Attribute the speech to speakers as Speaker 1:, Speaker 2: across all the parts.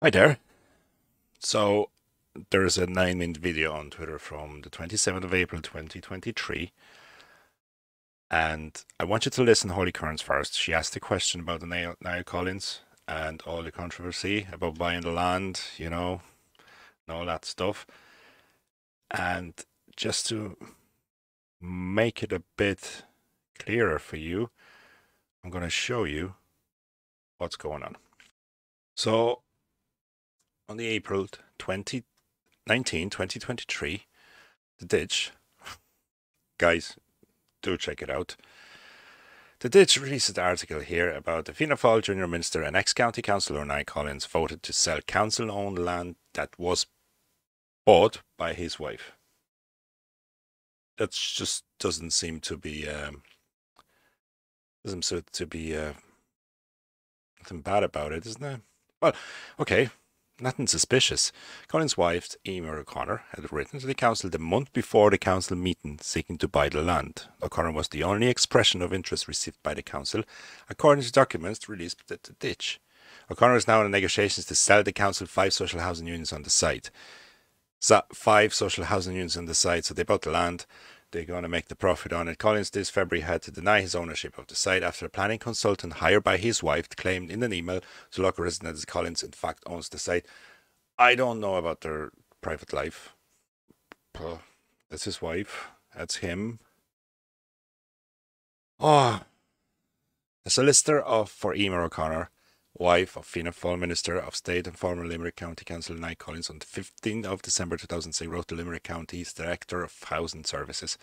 Speaker 1: Hi there. So there's a 9-minute video on Twitter from the 27th of April 2023. And I want you to listen to Holly Cairns first. She asked a question about the Niall Collins and all the controversy about buying the land, and all that stuff. And just to make it a bit clearer for you, I'm going to show you what's going on. So on the April 2023, the Ditch, guys, do check it out. The Ditch released an article here about the Fianna Fáil Junior Minister and ex-County Councillor Niall Collins voted to sell council-owned land that was bought by his wife. That just doesn't seem to be nothing bad about it, isn't it? Well, okay. Nothing suspicious. Collins' wife, Eimear had written to the council the month before the council meeting seeking to buy the land. O'Connor was the only expression of interest received by the council, according to documents released at the Ditch. O'Connor is now in negotiations to sell the council 5 social housing units on the site. So 5 social housing units on the site, so they bought the land. They're going to make the profit on it. Collins this February had to deny his ownership of the site after a planning consultant hired by his wife claimed in an email to local residents that Collins in fact owns the site. I don't know about their private life. That's his wife. That's him. A solicitor for Eimear O'Connor, wife of Fianna Fáil Minister of State and former Limerick County Councillor Niall Collins, on the 15th of December 2006 wrote to Limerick County's Director of Housing Services.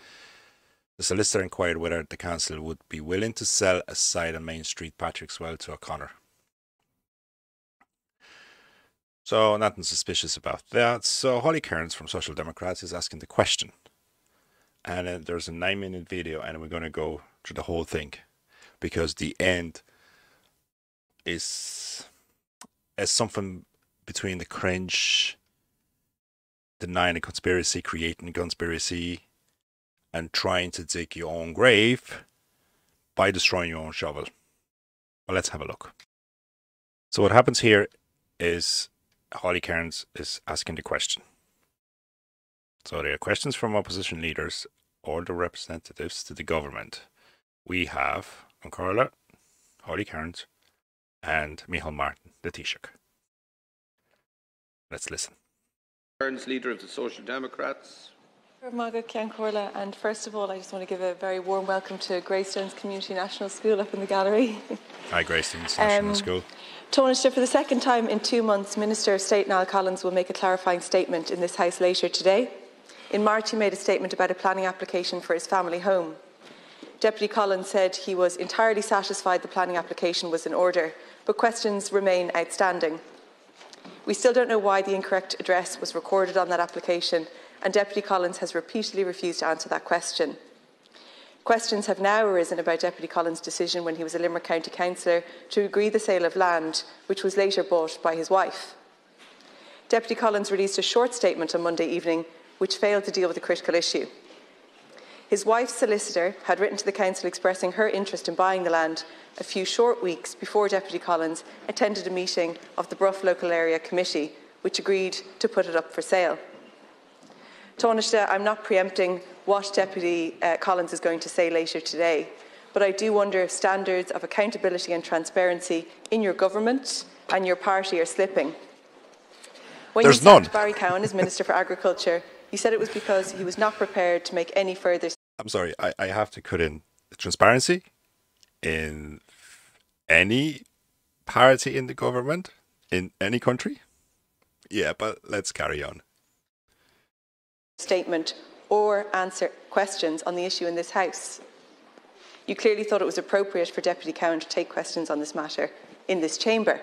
Speaker 1: The solicitor inquired whether the council would be willing to sell a site on Main Street, Patrickswell, to O'Connor. So nothing suspicious about that. So Holly Cairns from Social Democrats is asking the question. And there's a 9-minute video and we're going to go through the whole thing. Because the end is something between the cringe, denying a conspiracy, creating a conspiracy, and trying to dig your own grave by destroying your own shovel. Well, let's have a look. So what happens here is Holly Cairns is asking the question. So there are questions from opposition leaders or the representatives to the government. We have Carla, Holly Cairns, and Micheal Martin, the Taoiseach. Let's listen.
Speaker 2: Cairns, leader of the Social Democrats.
Speaker 3: And first of all, I just want to give a very warm welcome to Greystones Community National School up in the gallery.
Speaker 1: Hi, Greystones National School.
Speaker 3: Taoiseach, for the second time in 2 months, Minister of State Niall Collins will make a clarifying statement in this House later today. In March, he made a statement about a planning application for his family home. Deputy Collins said he was entirely satisfied the planning application was in order, but questions remain outstanding. We still don't know why the incorrect address was recorded on that application, and Deputy Collins has repeatedly refused to answer that question. Questions have now arisen about Deputy Collins' decision when he was a Limerick County Councillor to agree the sale of land, which was later bought by his wife. Deputy Collins released a short statement on Monday evening, which failed to deal with the critical issue. His wife's solicitor had written to the council expressing her interest in buying the land a few short weeks before Deputy Collins attended a meeting of the Bruff Local Area Committee, which agreed to put it up for sale. Taoiseach, I'm not preempting what Deputy Collins is going to say later today, but I do wonder if standards of accountability and transparency in your government and your party are slipping. When
Speaker 1: There's
Speaker 3: you
Speaker 1: none.
Speaker 3: sacked Barry Cowan as Minister for Agriculture, you said it was because he was not prepared to make any further...
Speaker 1: I'm sorry, I have to cut in transparency in any party in the government, in any country. Yeah, but let's carry on.
Speaker 3: ...statement or answer questions on the issue in this House. You clearly thought it was appropriate for Deputy Cowan to take questions on this matter in this chamber.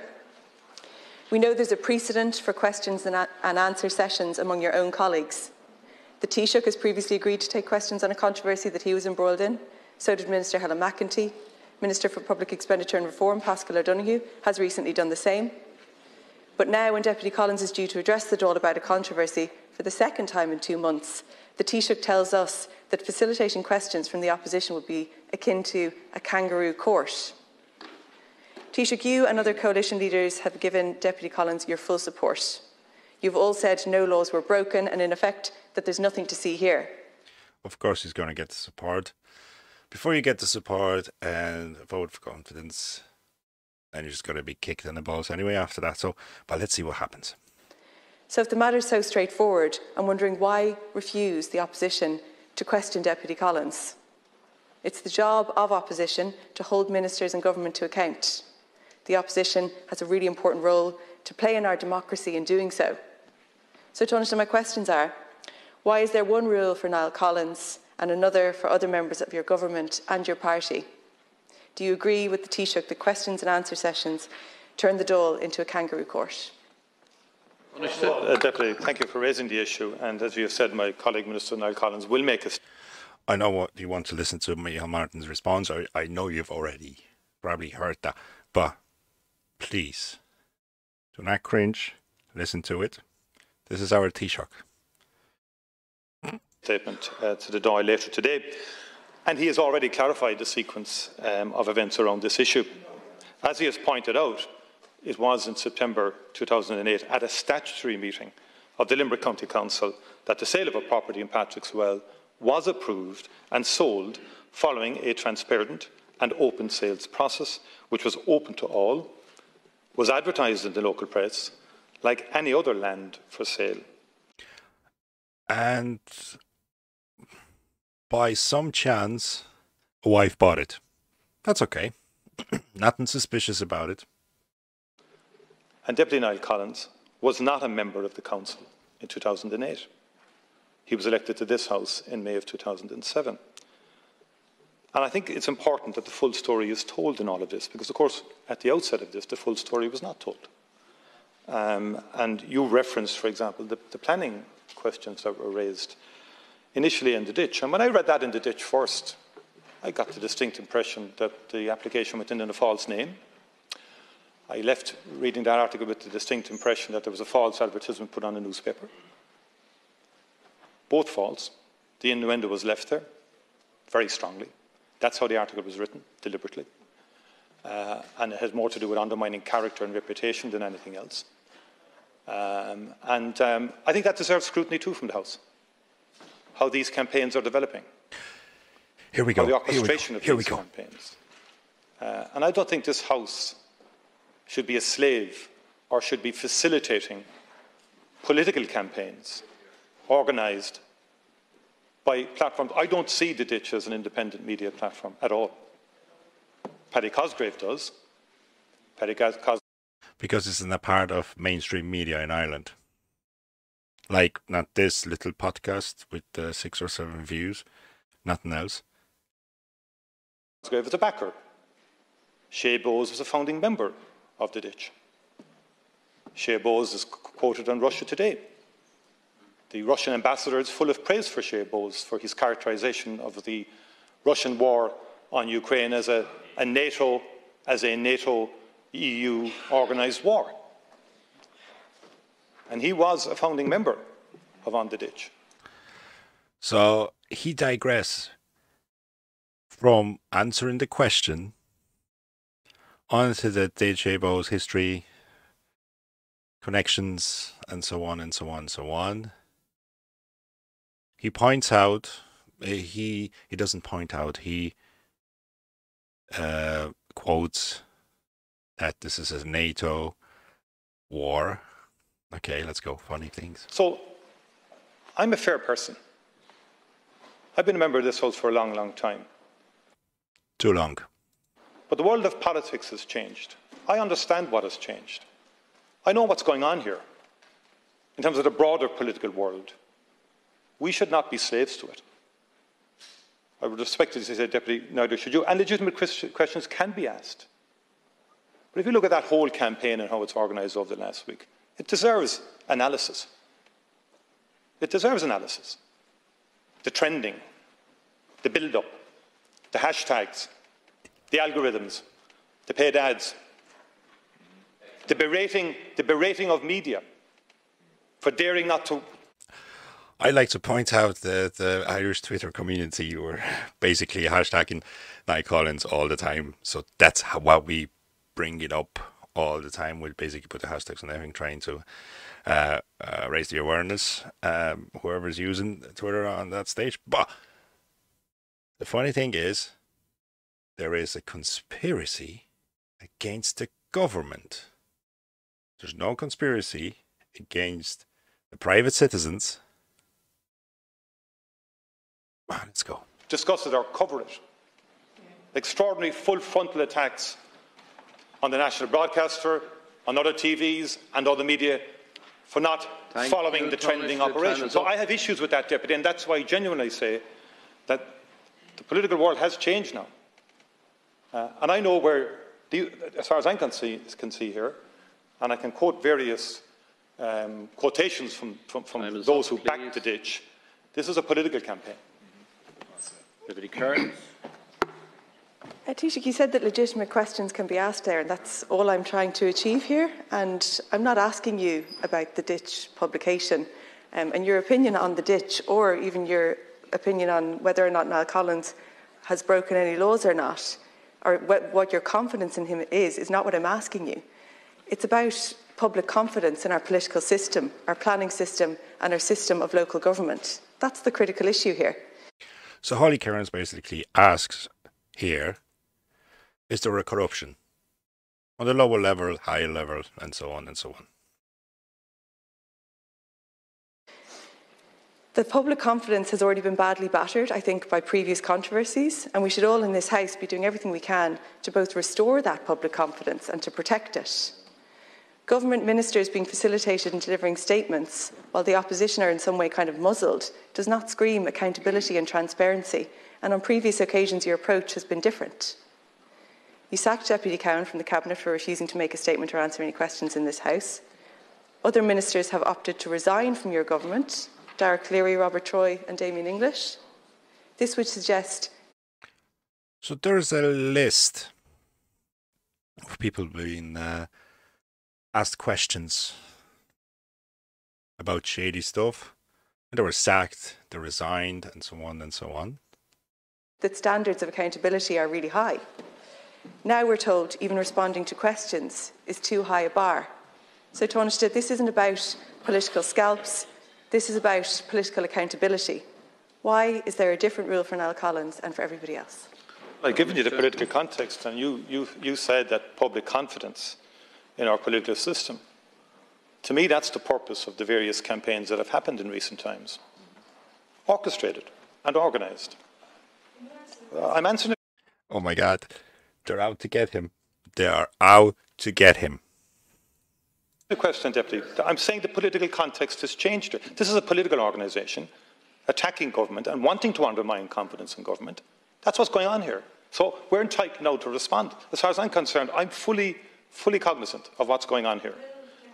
Speaker 3: We know there's a precedent for questions and answer sessions among your own colleagues. The Taoiseach has previously agreed to take questions on a controversy that he was embroiled in. So did Minister Helen McEntee. Minister for Public Expenditure and Reform, Paschal O'Donoghue, has recently done the same. But now, when Deputy Collins is due to address the Dáil about a controversy for the second time in 2 months, the Taoiseach tells us that facilitating questions from the opposition would be akin to a kangaroo court. Taoiseach, you and other coalition leaders have given Deputy Collins your full support. You've all said no laws were broken and, in effect, that there's nothing to see here.
Speaker 1: Of course he's going to get the support. Before you get the support and vote for confidence, then you're just going to be kicked in the balls anyway after that. But let's see what happens.
Speaker 3: So if the matter's so straightforward, I'm wondering why refuse the opposition to question Deputy Collins? It's the job of opposition to hold ministers and government to account. The opposition has a really important role to play in our democracy in doing so. So, Taoiseach, my questions are, why is there one rule for Niall Collins and another for other members of your government and your party? Do you agree with the Taoiseach that questions and answer sessions turn the Dáil into a kangaroo court?
Speaker 4: Deputy, thank you for raising the issue. And as you have said, my colleague Minister Niall Collins will make a...
Speaker 1: I know what you want to listen to Micheal Martin's response. I know you've already probably heard that. But please, do not cringe. Listen to it. This is our Taoiseach.
Speaker 4: Statement to the Dáil later today. And he has already clarified the sequence of events around this issue. As he has pointed out, it was in September 2008 at a statutory meeting of the Limerick County Council that the sale of a property in Patrick's Well was approved and sold following a transparent and open sales process, which was open to all, was advertised in the local press, like any other land for sale.
Speaker 1: And by some chance, a wife bought it. That's okay. Nothing suspicious about it.
Speaker 4: And Deputy Niall Collins was not a member of the council in 2008. He was elected to this House in May of 2007. And I think it's important that the full story is told in all of this, because, of course, at the outset of this, the full story was not told. And you referenced, for example, the planning questions that were raised initially in the ditch. And when I read that in the ditch first, I got the distinct impression that the application went in a false name. I left reading that article with the distinct impression that there was a false advertisement put on a newspaper. Both false. The innuendo was left there, very strongly. That's how the article was written, deliberately. And it has more to do with undermining character and reputation than anything else. I think that deserves scrutiny too from the House, how these campaigns are developing.
Speaker 1: Here we go.
Speaker 4: How the orchestration of these campaigns. And I don't think this House should be a slave or should be facilitating political campaigns organised by platforms. I don't see the Ditch as an independent media platform at all. Paddy Cosgrave does.
Speaker 1: Because it's in a part of mainstream media in Ireland. Like, not this little podcast with 6 or 7 views, nothing else.
Speaker 4: Cosgrave is a backer. Shea Bowes was a founding member of the Ditch. Shea Bowes is quoted on Russia Today. The Russian ambassador is full of praise for Shea Bowes for his characterization of the Russian war on Ukraine as a NATO EU organised war. And he was a founding member of On the Ditch.
Speaker 1: So he digressed from answering the question onto the Shea Bowes history, connections, and so on and so on and so on. He points out, he doesn't point out, he quotes that this is a NATO war. Okay, let's go. Funny things.
Speaker 4: So, I'm a fair person. I've been a member of this House for a long, long time.
Speaker 1: Too long.
Speaker 4: But the world of politics has changed. I understand what has changed. I know what's going on here in terms of the broader political world. We should not be slaves to it. I would respect it, as I said, Deputy, neither should you. And legitimate questions can be asked. But if you look at that whole campaign and how it's organised over the last week, it deserves analysis. It deserves analysis. The trending, the build-up, the hashtags, the algorithms, the paid ads, the berating of media for daring not to.
Speaker 1: I like to point out the Irish Twitter community. You were basically hashtagging Niall Collins all the time. So that's what we bring it up all the time. We'll basically put the hashtags on everything, trying to raise the awareness, whoever's using Twitter on that stage. But the funny thing is, there is a conspiracy against the government. There's no conspiracy against the private citizens. Let's go.
Speaker 4: Discuss it or cover it. Extraordinary full frontal attacks on the national broadcaster, on other TVs and other media for not following the trending operation. So I have issues with that, Deputy, and that's why I genuinely say that the political world has changed now. And I know where, as far as I can see here, and I can quote various quotations from those who backed the ditch, this is a political campaign.
Speaker 2: Deputy Cairns.
Speaker 3: Taoiseach, you said that legitimate questions can be asked there, and that's all I'm trying to achieve here. And I'm not asking you about the ditch publication and your opinion on the ditch, or even your opinion on whether or not Niall Collins has broken any laws or not, or what your confidence in him is not what I'm asking you. It's about public confidence in our political system, our planning system, and our system of local government. That's the critical issue here.
Speaker 1: So Holly Cairns basically asks here, is there a corruption on the lower level, higher level, and so on and so on?
Speaker 3: The public confidence has already been badly battered, I think, by previous controversies, and we should all in this House be doing everything we can to both restore that public confidence and to protect it. Government ministers being facilitated in delivering statements while the opposition are in some way kind of muzzled does not scream accountability and transparency, and on previous occasions your approach has been different. You sacked Deputy Cowan from the Cabinet for refusing to make a statement or answer any questions in this House. Other ministers have opted to resign from your government, Dara Cleary, Robert Troy and Damien English. This would suggest...
Speaker 1: So there's a list of people being asked questions about shady stuff. They were sacked, they resigned, and so on and so on.
Speaker 3: That standards of accountability are really high. Now we're told even responding to questions is too high a bar. So Taoiseach, this isn't about political scalps, this is about political accountability. Why is there a different rule for Niall Collins and for everybody else?
Speaker 4: I've given you the political context, and you said that public confidence in our political system. To me, that's the purpose of the various campaigns that have happened in recent times. Orchestrated and organised. I'm answering it.
Speaker 1: Oh my God. They're out to get him. They are out to get him.
Speaker 4: The question, Deputy. I'm saying the political context has changed. This is a political organisation attacking government and wanting to undermine confidence in government. That's what's going on here. So we're entitled now to respond. As far as I'm concerned, I'm fully cognizant of what's going on here.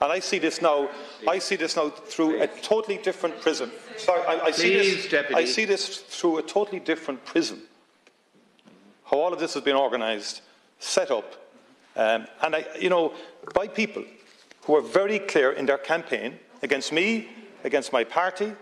Speaker 4: And I see this now through a totally different prism. Sorry, I see this through a totally different prism. How all of this has been organised, set up, by people who are very clear in their campaign against me, against my party,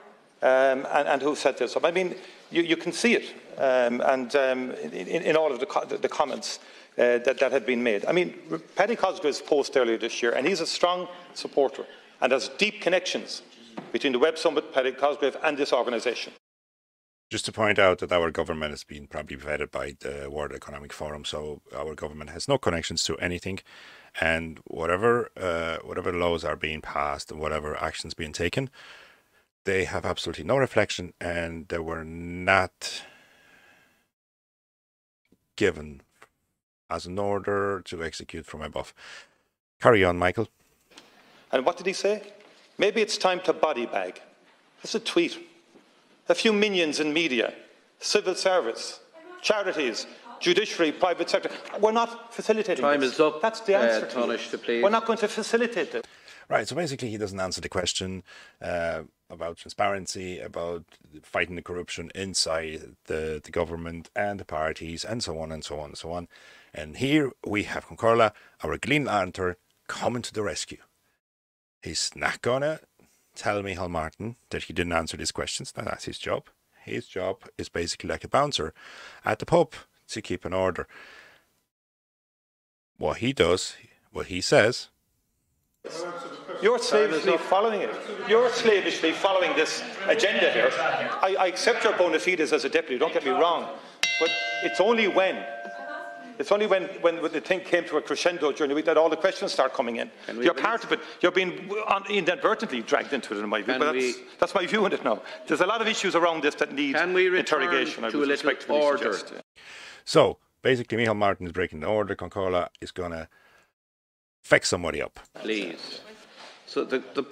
Speaker 4: and who set this up. I mean, you can see it, in all of the comments that had been made. I mean, Paddy Cosgrave's post earlier this year, and he's a strong supporter and has deep connections between the Web Summit, Paddy Cosgrave, and this organisation.
Speaker 1: Just to point out that our government has been probably vetted by the World Economic Forum, so our government has no connections to anything, and whatever laws are being passed and whatever actions being taken, they have absolutely no reflection, and they were not given as an order to execute from above. Carry on, Michael.
Speaker 4: And what did he say? Maybe it's time to body bag. That's a tweet. A few minions in media, civil service, charities, judiciary, private sector. We're not facilitating
Speaker 2: Time
Speaker 4: this.
Speaker 2: is up.
Speaker 4: That's the answer.
Speaker 2: Taoiseach, please.
Speaker 4: We're not going to facilitate it.
Speaker 1: Right, so basically he doesn't answer the question about transparency, about fighting the corruption inside the government and the parties, and so on and so on and so on. And here we have Concorla, our Green Lantern, coming to the rescue. He's not going to tell Micheal Martin that he didn't answer these questions. Now, that's his job. His job is basically like a bouncer at the pub to keep an order. what he does, what he says.
Speaker 4: You're slavishly following it. You're slavishly following this agenda here. I accept your bona fides as a deputy, don't get me wrong, but it's only when the thing came to a crescendo during the week that all the questions start coming in. You're part of it. You're being inadvertently dragged into it, in my view. But that's my view on it now. There's a lot of issues around this that need interrogation. I would respectfully suggest.
Speaker 1: So, basically, Micheal Martin is breaking the order. Concola is going to fix somebody up.
Speaker 5: Please. So the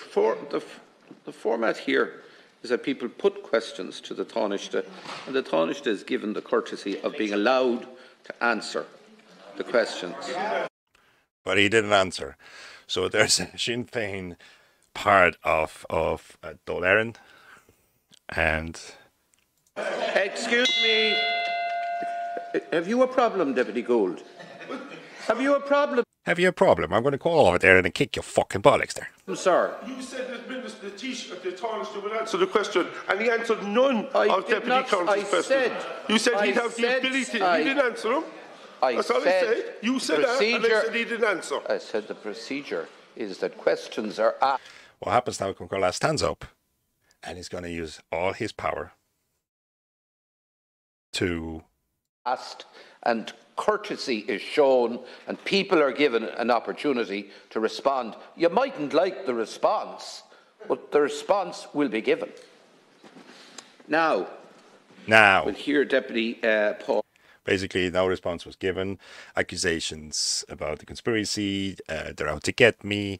Speaker 5: format here is that people put questions to the Taoiseach, and the Taoiseach is given the courtesy of being allowed to answer the questions.
Speaker 1: But he didn't answer. So there's a Sinn Féin part of Dol Erin, and...
Speaker 5: Excuse me. Have you a problem, Deputy Gould? Have you a problem?
Speaker 1: Have you a problem? I'm going to call over there and kick your fucking bollocks there.
Speaker 5: I'm sorry.
Speaker 6: You said that the Taoiseach would answer the question, and he answered none of Deputy Council's questions. You said he'd have the ability. He didn't answer them. That's all he said. You said that, and I said he didn't answer.
Speaker 5: I said the procedure is that questions are asked.
Speaker 1: What happens now, Concola stands up, and he's going to use all his power to...
Speaker 5: asked, and courtesy is shown, and people are given an opportunity to respond. You mightn't like the response, but the response will be given. Now, we'll hear Deputy Paul.
Speaker 1: Basically, no response was given. Accusations about the conspiracy, they're out to get me,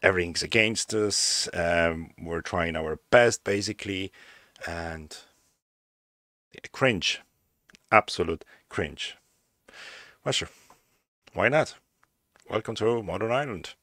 Speaker 1: everything's against us, we're trying our best, basically, and cringe. Absolute cringe. Well, sure. Why not? Welcome to Modern Ireland.